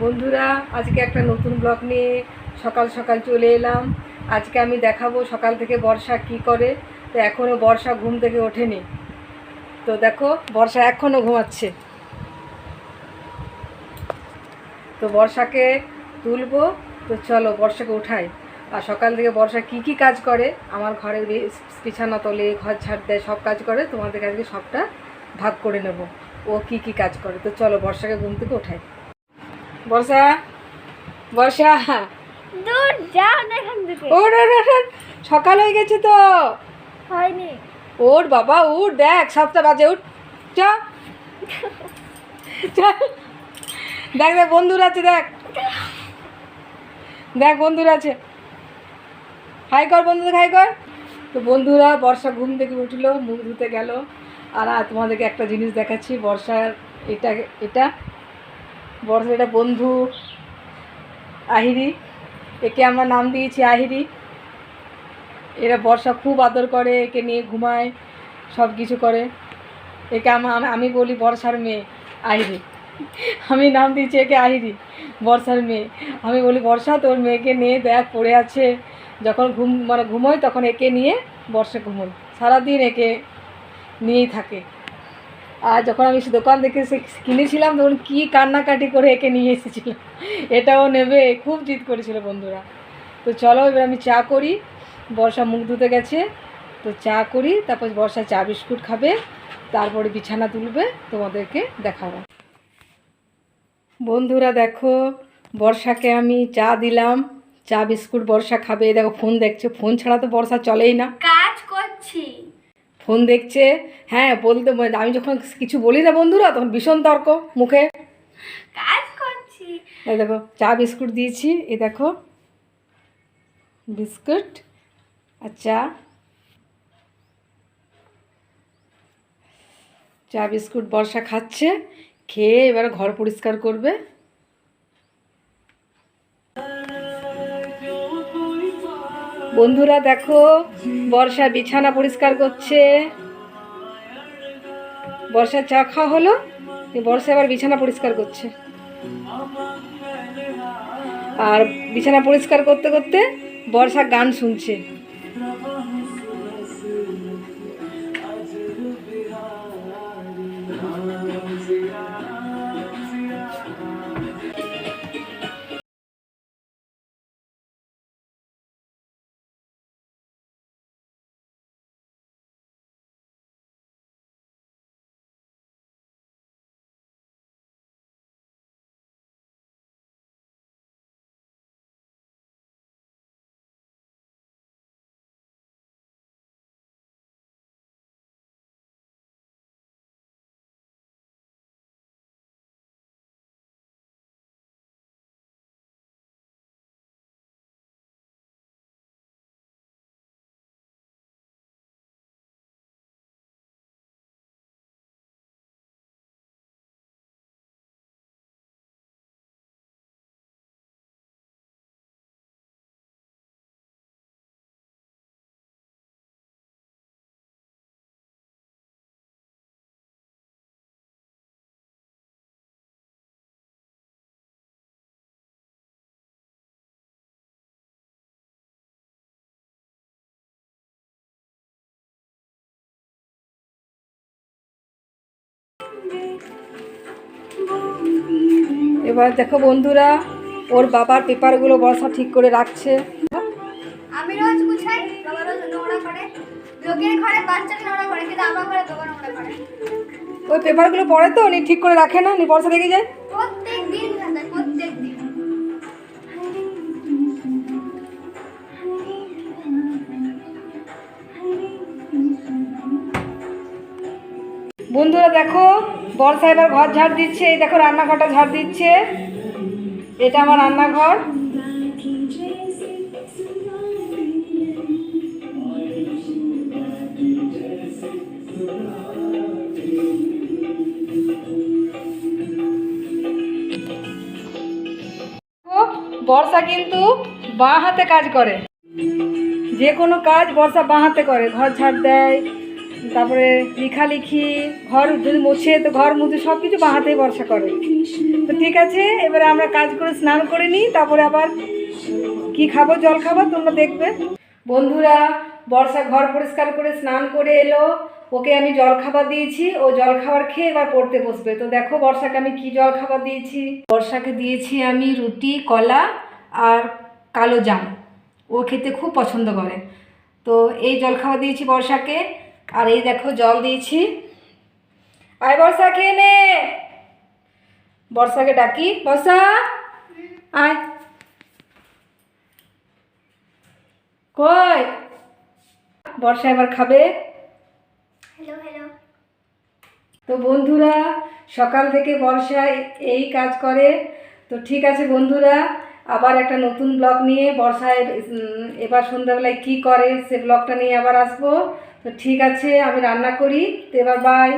বন্ধুরা, আজকে একটা নতুন ব্লগ নিয়ে সকাল সকাল চলে এলাম। আজকে আমি দেখাবো সকাল থেকে বর্ষা কি করে। তো এখনও বর্ষা ঘুম থেকে ওঠেনি। তো দেখো, বর্ষা এখনও ঘুমাচ্ছে। তো বর্ষাকে তুলবো। তো চলো বর্ষাকে উঠাই। আর সকাল থেকে বর্ষা কি কি কাজ করে, আমার ঘরের বিছানা তোলে, ঘর ঝাড় দেয়, সব কাজ করে। তোমাদের আজকে সবটা ভাগ করে নেব ও কি কি কাজ করে। তো চলো বর্ষাকে ঘুম থেকে উঠাই। বর্ষা, বর্ষা, দূর যাও না এখান থেকে। ওর সকাল হয়ে গেছে তো। হয়নি। ওর বাবা উঠ, দেখ 7টা বাজে, উঠ চা। দেখ দেখ বন্ধুরা আছে, দেখ দেখ বন্ধুরা আছে। হাই কর বন্ধুদের, হাই কর। তো বন্ধুরা, বর্ষা ঘুম থেকে উঠলো, মুখ ধুতে গেল। আর তোমাদেরকে একটা জিনিস দেখাচ্ছি। বর্ষার এটা এটা বর্ষার এটা বন্ধু আহিরি। একে আমরা নাম দিয়েছি আহিরি। এরা বর্ষা খুব আদর করে, একে নিয়ে ঘুমায়, সব কিছু করে। একে আমি বলি বর্ষার মেয়ে আহিরি। আমি নাম দিয়েছি একে আহিরি, বর্ষার মেয়ে। আমি বলি বর্ষা তোর মেয়েকে নিয়ে দেখ পড়ে আছে। যখন ঘুমোয় তখন একে নিয়ে বর্ষা ঘুমোয়, সারাদিন একে নিয়েই থাকে। আর যখন আমি দোকান থেকে কিনেছিলাম তখন কী কান্নাকাটি করে একে নিয়ে এসেছিলাম, এটাও নেবে, খুব জিদ করেছিল বন্ধুরা। তো চলো এবার আমি চা করি। বর্ষা মুখ ধুতে গেছে, তো চা করি, তারপর বর্ষা চা বিস্কুট খাবে, তারপরে বিছানা তুলবে, তোমাদেরকে দেখাবো। বন্ধুরা দেখো, বর্ষাকে আমি চা দিলাম, চা বিস্কুট বর্ষা খাবে। দেখো ফোন দেখছে, ফোন ছাড়া তো বর্ষা চলেই না। কাজ করছি। ফোন দেখছে। হ্যাঁ বলতে, আমি যখন কিছু বলি না বন্ধুরা, তখন ভীষণ তর্ক মুখে। কাজ করছি। এই দেখো চা বিস্কুট দিয়েছি, এই দেখো বিস্কুট আর চা। চা বিস্কুট বর্ষা খাচ্ছে, খেয়ে এবার ঘর পরিষ্কার করবে। বন্ধুরা দেখো, বর্ষা বিছানা পরিষ্কার করছে। বর্ষার চা খাওয়া হলো, বর্ষা এবার বিছানা পরিষ্কার করছে। আর বিছানা পরিষ্কার করতে করতে বর্ষা গান শুনছে। এবার দেখো বন্ধুরা, ওর বাবার পেপারগুলো বর্ষা ঠিক করে রাখছে। আমি রোজ গুছাই, বাবা রোজ নোংরা করে। লোকের ঘরে বাচ্চারা নোংরা করে, কিন্তু আমার ঘরে বাবা নোংরা করে। ওই পেপারগুলো পড়ে তো উনি ঠিক করে রাখে না, উনি বর্ষা রেখে যায় প্রত্যেক দিন খাতায়, প্রত্যেক দিন। বন্ধুরা দেখো, বর্ষা এবার ঘর ঝাড় দিচ্ছে। এই দেখো রান্নাঘরটা ঝাড় দিচ্ছে, এটা আমার রান্নাঘর। বর্ষা কিন্তু বাঁ হাতে কাজ করে, যে কোনো কাজ বর্ষা বাঁ হাতে করে। ঘর ঝাড় দেয়, তারপরে লেখালেখি, ঘর যদি মোছে তো ঘর মুছে সব কিছু বাঁ হাতেই বর্ষা করে। তো ঠিক আছে, এবারে আমরা কাজ করে স্নান করে নিই, তারপরে আবার কি খাবো, জল খাবো, তোমরা দেখবে। বন্ধুরা, বর্ষা ঘর পরিষ্কার করে স্নান করে এলো, ওকে আমি জল খাবার দিয়েছি, ও জল খাবার খেয়ে এবার পড়তে বসবে। তো দেখো বর্ষাকে আমি কি জল খাবার দিয়েছি। বর্ষাকে দিয়েছি আমি রুটি, কলা আর কালো জাম, ও খেতে খুব পছন্দ করে। তো এই জল খাবার দিয়েছি বর্ষাকে। আর এই দেখো জল দিয়েছি। আয় বর্ষা, খেয়ে নে। বর্ষাকে ডাকি, বর্ষা আয়। কই বর্ষা এবার খাবে। Hello hello. তো বন্ধুরা, সকাল থেকে বর্ষা এই কাজ করে। তো ঠিক আছে বন্ধুরা, আবার একটা নতুন ব্লগ নিয়ে বর্ষায় এবার সন্ধ্যাবেলায় কি করে সে ব্লগটা নিয়ে আবার আসবো। তো ঠিক আছে, আমি রান্না করি। তো এবার বাই।